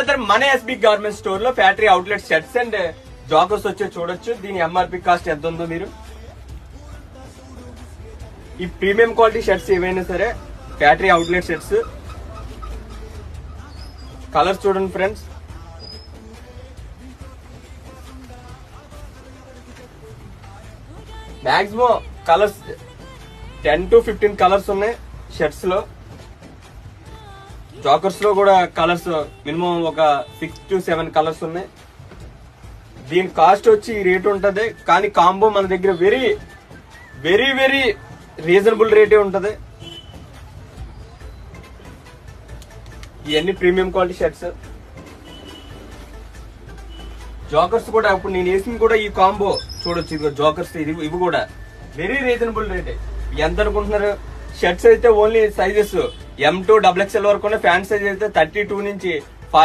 Brother మన SB garment store లో factory outlet shirts and joggers వచ్చి చూడొచ్చు. దీని ఎంఆర్పి కాస్ట్ ఎంత ఉందో మీరు. ఈ ప్రీమియం క్వాలిటీ షర్ట్స్ ఏవైనా సరే ఫ్యాక్టరీ అవుట్లెట్ షర్ట్స్. కలర్స్ చూడండి friends. Maximum colours 10 to 15 colours ఉన్నాయి షర్ట్స్ లో. జాకర్స్ లో కూడా కలర్స్ మినిమం ఒక 6 to 7 కలర్స్ ఉన్నాయి. దీని కాస్ట్ వచ్చి ఈ రేట్ ఉంటది, కానీ కాంబో మన దగ్గర వెరీ వెరీ వెరీ రీజనబుల్ రేటే ఉంటది. ఇవన్నీ ప్రీమియం క్వాలిటీ షర్ట్స్. జాకర్స్ కూడా ఇప్పుడు నేను వేసింది కూడా ఈ కాంబో చూడొచ్చు. ఇదిగో జాకర్స్ ఇవి కూడా వెరీ రీజనబుల్ రేటే. ఎంత అనుకుంటున్నారు? షర్ట్స్ అయితే only sizes M to XXL వరకు, ఫ్యాన్ సైజ్ అయితే 32 నుంచి 40